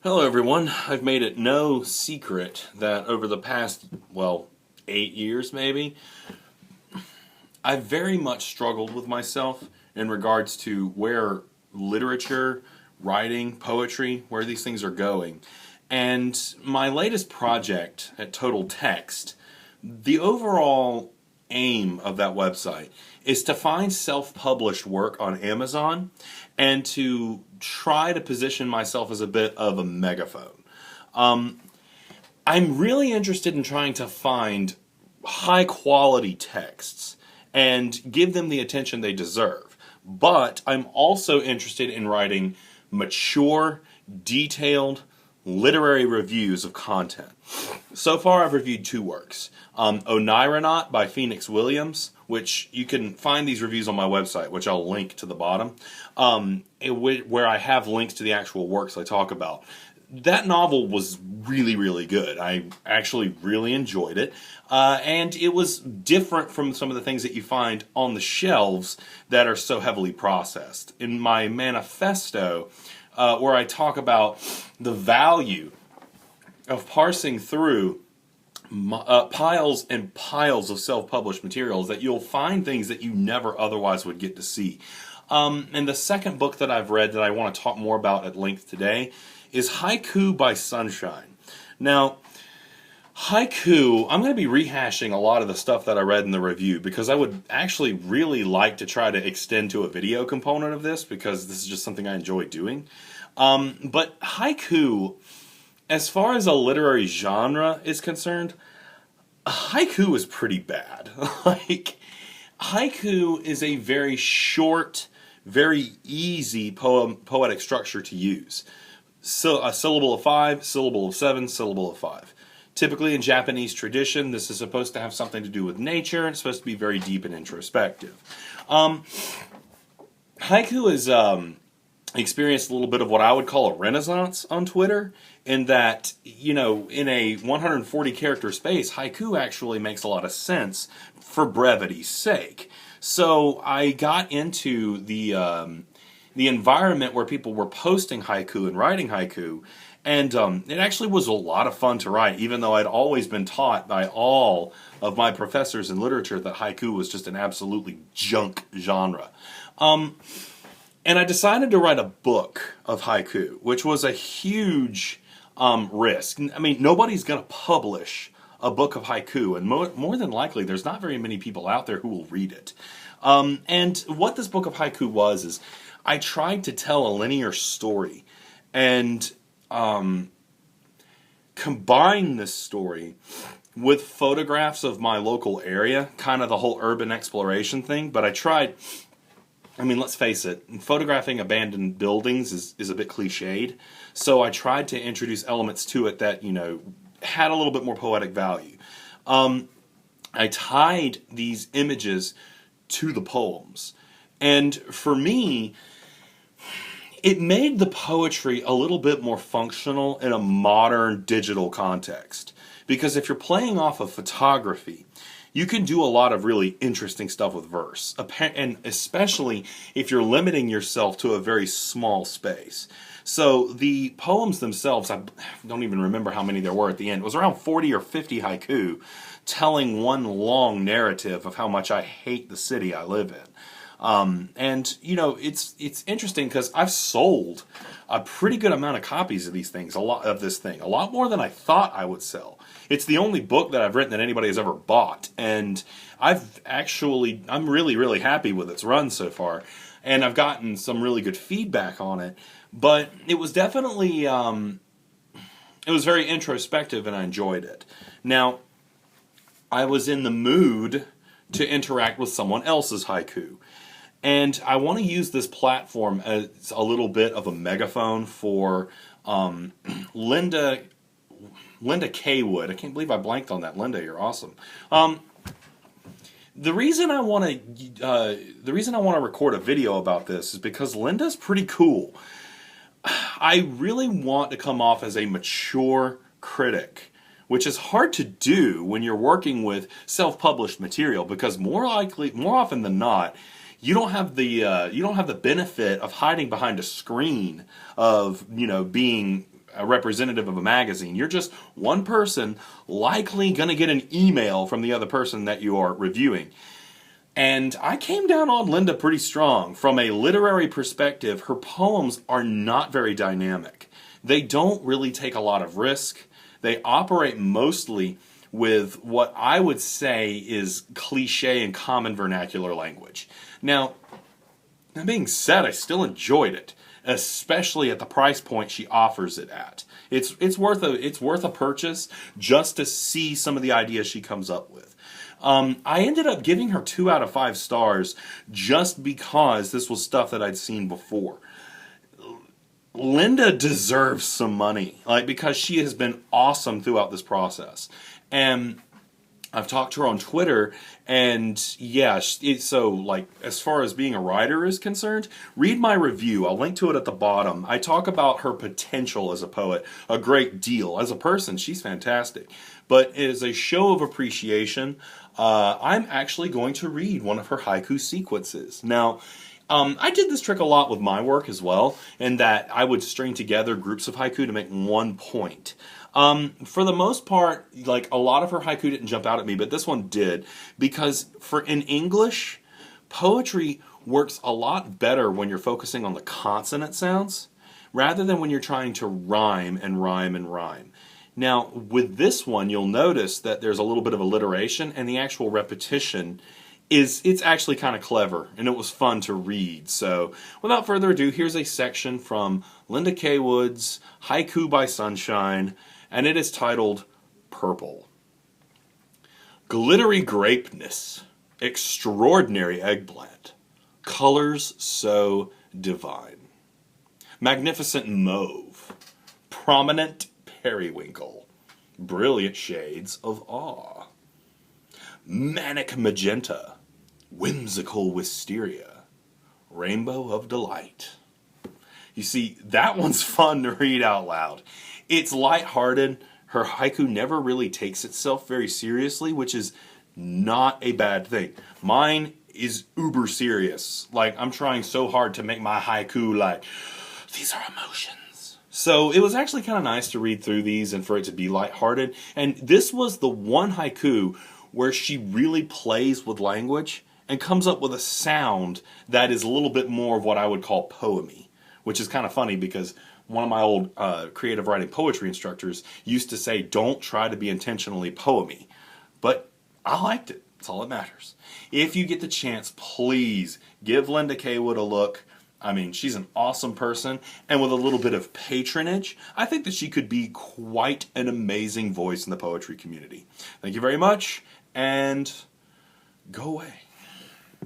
Hello everyone. I've made it no secret that over the past, 8 years maybe, I've very much struggled with myself in regards to where literature, writing, poetry, where these things are going. And my latest project at Total Text, the overall aim of that website is to find self-published work on Amazon and to try to position myself as a bit of a megaphone. I'm really interested in trying to find high quality texts and give them the attention they deserve. But I'm also interested in writing mature, detailed, literary reviews of content. So far I've reviewed two works. Oneironaut by Phoenix Williams, which you can find these reviews on my website, which I'll link to the bottom, where I have links to the actual works I talk about. That novel was really, really good. I actually really enjoyed it. And it was different from some of the things that you find on the shelves that are so heavily processed. In my manifesto, where I talk about the value of parsing through piles and piles of self-published materials, that you'll find things that you never otherwise would get to see. And the second book that I've read that I want to talk more about at length today is Haiku by Sunshine. Now, Haiku, I'm going to be rehashing a lot of the stuff that I read in the review because I would actually really like to try to extend to a video component of this because this is just something I enjoy doing. But haiku, as far as a literary genre is concerned, haiku is pretty bad. Haiku is a very short, very easy poetic structure to use. So a syllable of 5, syllable of 7, syllable of 5. Typically in Japanese tradition, this is supposed to have something to do with nature, and it's supposed to be very deep and introspective. Haiku is experienced a little bit of what I would call a renaissance on Twitter, in that, in a 140 character space, haiku actually makes a lot of sense for brevity's sake. So I got into the environment where people were posting haiku and writing haiku, and it actually was a lot of fun to write, even though I'd always been taught by all of my professors in literature that haiku was just an absolutely junk genre. And I decided to write a book of haiku, which was a huge risk. I mean, nobody's going to publish a book of haiku, and more than likely, there's not very many people out there who will read it. And what this book of haiku was is I tried to tell a linear story and combine this story with photographs of my local area, kind of the whole urban exploration thing, but let's face it, photographing abandoned buildings is a bit cliched, so I tried to introduce elements to it that, had a little bit more poetic value. I tied these images to the poems, and for me, it made the poetry a little bit more functional in a modern digital context. Because if you're playing off of photography, you can do a lot of really interesting stuff with verse, and especially if you're limiting yourself to a very small space. So the poems themselves, I don't even remember how many there were at the end. It was around 40 or 50 haiku, telling one long narrative of how much I hate the city I live in. It's interesting because I've sold a pretty good amount of copies of these things, a lot more than I thought I would sell. It's the only book that I've written that anybody has ever bought, and I'm really, really happy with its run so far, and I've gotten some really good feedback on it, but it was definitely, it was very introspective, and I enjoyed it. Now, I was in the mood to interact with someone else's haiku. And I want to use this platform as a little bit of a megaphone for Linda Kaywood. I can't believe I blanked on that. Linda, you're awesome. The reason I want to record a video about this is because Linda's pretty cool. I really want to come off as a mature critic, which is hard to do when you're working with self-published material, because more often than not, you don't have the benefit of hiding behind a screen of being a representative of a magazine. You're just one person, likely going to get an email from the other person that you are reviewing. And I came down on Linda pretty strong. From a literary perspective, her poems are not very dynamic. They don't really take a lot of risk. They operate mostly with what I would say is cliche and common vernacular language. Now, that being said, I still enjoyed it, especially at the price point she offers it at. It's worth a purchase just to see some of the ideas she comes up with. I ended up giving her 2 out of 5 stars just because this was stuff that I'd seen before. Linda deserves some money, because she has been awesome throughout this process. And I've talked to her on Twitter, and yeah, as far as being a writer is concerned, read my review. I'll link to it at the bottom. I talk about her potential as a poet a great deal. As a person, she's fantastic. But as a show of appreciation, I'm actually going to read one of her haiku sequences. Now, I did this trick a lot with my work as well, in that I would string together groups of haiku to make one point. For the most part, a lot of her haiku didn't jump out at me, but this one did, because in English, poetry works a lot better when you're focusing on the consonant sounds, rather than when you're trying to rhyme and rhyme and rhyme. Now, with this one, you'll notice that there's a little bit of alliteration, and the actual repetition it's actually kind of clever, and it was fun to read. So, without further ado, here's a section from Linda Kaywood's Haiku by Sunshine, and it is titled Purple. Glittery grapeness, extraordinary eggplant, colors so divine. Magnificent mauve, prominent periwinkle, brilliant shades of awe. Manic magenta, whimsical wisteria, rainbow of delight. You see, that one's fun to read out loud. It's lighthearted. Her haiku never really takes itself very seriously, which is not a bad thing. Mine is uber serious. I'm trying so hard to make my haiku these are emotions. So it was actually kind of nice to read through these and for it to be lighthearted. And this was the one haiku where she really plays with language and comes up with a sound that is a little bit more of what I would call poemy, which is kind of funny because one of my old creative writing poetry instructors used to say, don't try to be intentionally poemy. But I liked it. That's all that matters. If you get the chance, please give Linda Kaywood a look. I mean, she's an awesome person, and with a little bit of patronage, I think that she could be quite an amazing voice in the poetry community. Thank you very much, and go away.